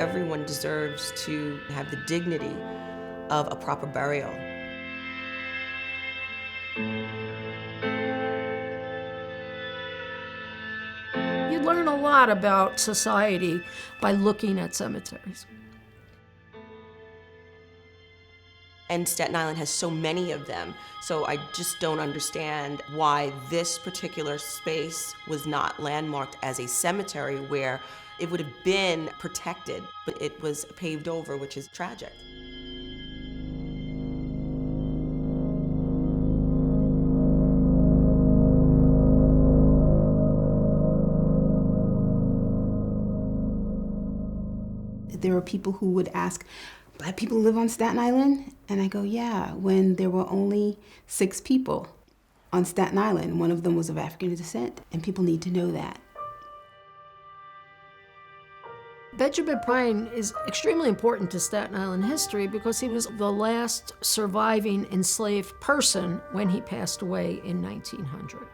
everyone deserves to have the dignity of a proper burial. You learn a lot about society by looking at cemeteries. And Staten Island has so many of them, so I just don't understand why this particular space was not landmarked as a cemetery where it would have been protected, but it was paved over, which is tragic. There were people who would ask, "Black people live on Staten Island?" And I go, "Yeah," when there were only 6 people on Staten Island. One of them was of African descent, and people need to know that. Benjamin Bryan is extremely important to Staten Island history because he was the last surviving enslaved person when he passed away in 1900.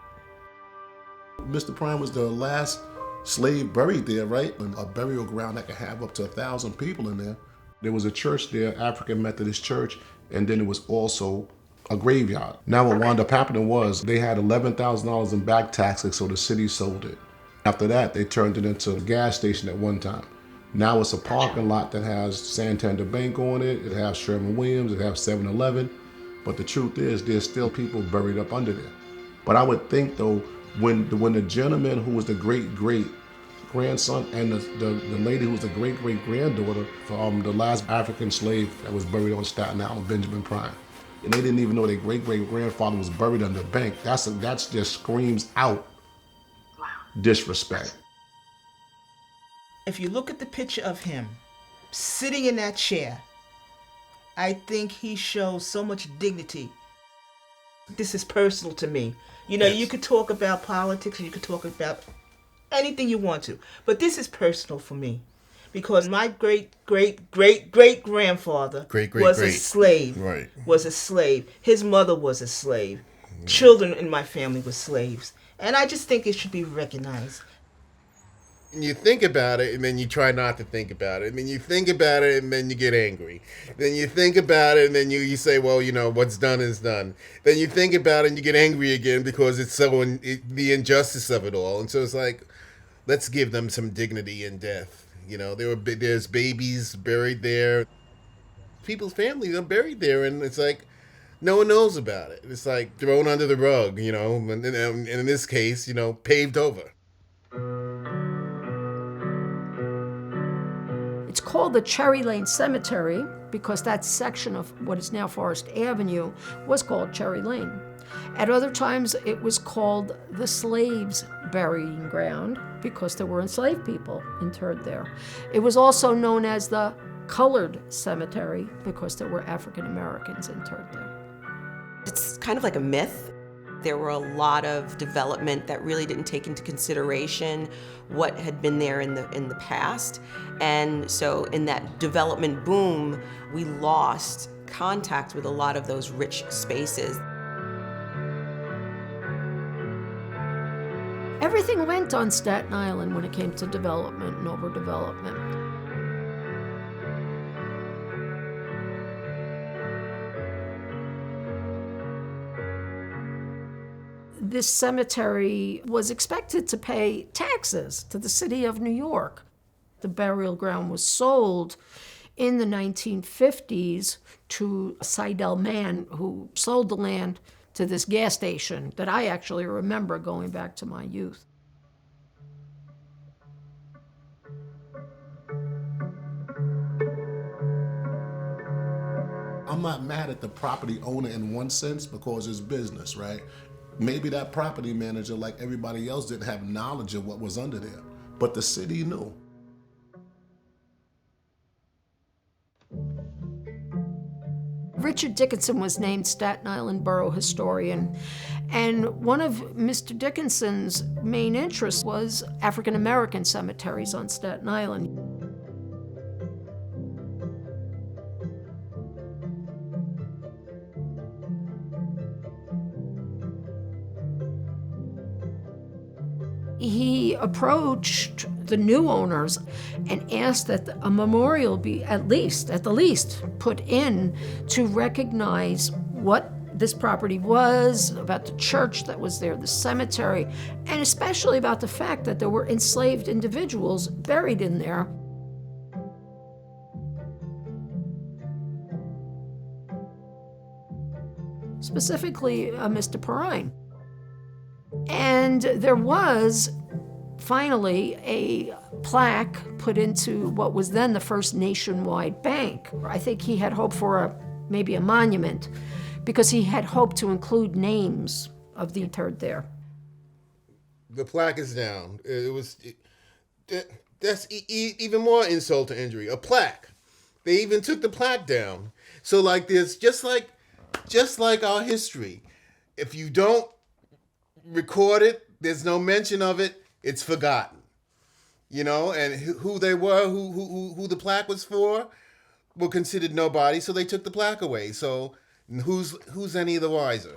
Mr. Bryan was the last slave buried there, right? A burial ground that could have up to 1,000 people in there. There was a church there, African Methodist Church, and then it was also a graveyard. Now what wound up happening was they had $11,000 in back taxes, so the city sold it. After that, they turned it into a gas station at one time. Now it's a parking lot that has Santander Bank on it, it has Sherwin-Williams, it has 7-Eleven, but the truth is there's still people buried up under there. But I would think though, when the gentleman who was the great-great-grandson and the lady who was the great-great-granddaughter from the last African slave that was buried on Staten Island, Benjamin Bryan, and they didn't even know their great-great-grandfather was buried under a bank, that's just screams out disrespect. If you look at the picture of him sitting in that chair, I think he shows so much dignity. This is personal to me. You know, yes. You could talk about politics, you could talk about anything you want to, but this is personal for me because my great-great-great-great-grandfather was a slave. Right. Was a slave. His mother was a slave. Children in my family were slaves. And I just think it should be recognized. You think about it, and then you try not to think about it. And then you think about it, and then you get angry. Then you think about it, and then you say, well, you know, what's done is done. Then you think about it, and you get angry again because it's the injustice of it all. And so it's like, let's give them some dignity in death. You know, there's babies buried there. People's families are buried there, and it's like, no one knows about it. It's like thrown under the rug, you know, and in this case, you know, paved over. It's called the Cherry Lane Cemetery because that section of what is now Forest Avenue was called Cherry Lane. At other times, it was called the Slaves' Burying Ground because there were enslaved people interred there. It was also known as the Colored Cemetery because there were African Americans interred there. It's kind of like a myth. There were a lot of development that really didn't take into consideration what had been there in the past. And so in that development boom, we lost contact with a lot of those rich spaces. Everything went on Staten Island when it came to development and overdevelopment. This cemetery was expected to pay taxes to the city of New York. The burial ground was sold in the 1950s to a Seidel man who sold the land to this gas station that I actually remember going back to my youth. I'm not mad at the property owner in one sense because it's business, right? Maybe that property manager, like everybody else, didn't have knowledge of what was under there, but the city knew. Richard Dickinson was named Staten Island Borough Historian, and one of Mr. Dickinson's main interests was African American cemeteries on Staten Island. He approached the new owners and asked that a memorial be at the least, put in to recognize what this property was, about the church that was there, the cemetery, and especially about the fact that there were enslaved individuals buried in there. Specifically, Mr. Perrine. And there was finally a plaque put into what was then the first nationwide bank. I think he had hoped for maybe a monument, because he had hoped to include names of the interred there. The plaque is down. That's even more insult to injury. A plaque. They even took the plaque down. So like this, just like our history, if you don't record it, there's no mention of it, it's forgotten. You know, and who they were, who the plaque was for, were considered nobody, so they took the plaque away. So who's any the wiser?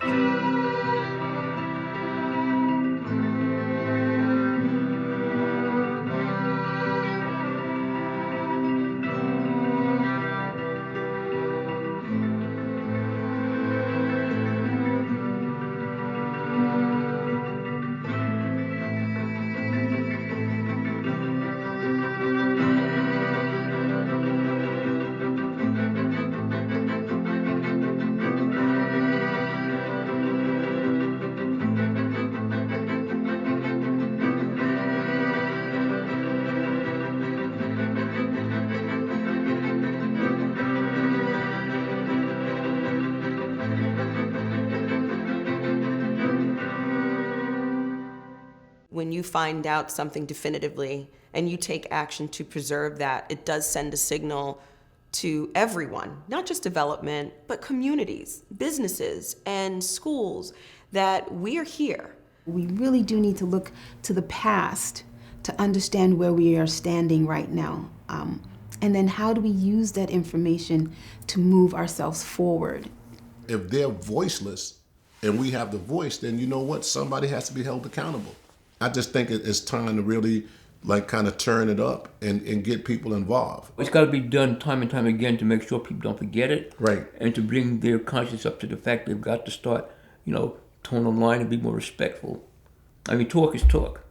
When you find out something definitively and you take action to preserve that, it does send a signal to everyone, not just development, but communities, businesses, and schools, that we are here. We really do need to look to the past to understand where we are standing right now. And then how do we use that information to move ourselves forward? If they're voiceless and we have the voice, then you know what? Somebody has to be held accountable. I just think it's time to really kind of turn it up and get people involved. It's got to be done time and time again to make sure people don't forget it. Right. And to bring their conscience up to the fact they've got to start, tone on line and be more respectful. I mean, talk is talk,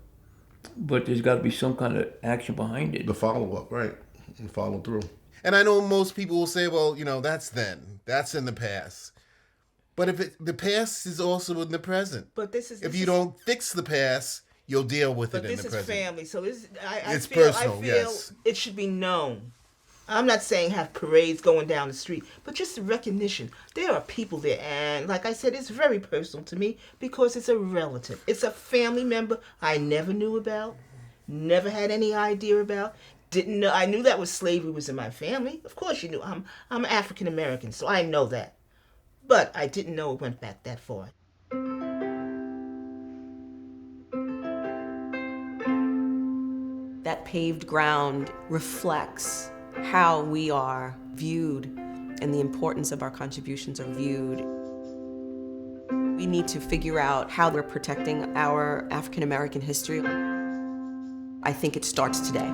but there's got to be some kind of action behind it. The follow-up, right, and follow through. And I know most people will say, well, that's then. That's in the past. But the past is also in the present. But if you don't fix the past, you'll deal with it in the present. But this is family, so it's personal, I feel yes. It should be known. I'm not saying have parades going down the street, but just the recognition. There are people there, and like I said, it's very personal to me because it's a relative. It's a family member I never knew about, never had any idea about. Didn't know. I knew that slavery was in my family. Of course you knew. I'm African American, so I know that. But I didn't know it went back that far. That paved ground reflects how we are viewed and the importance of our contributions are viewed. We need to figure out how we're protecting our African American history. I think it starts today.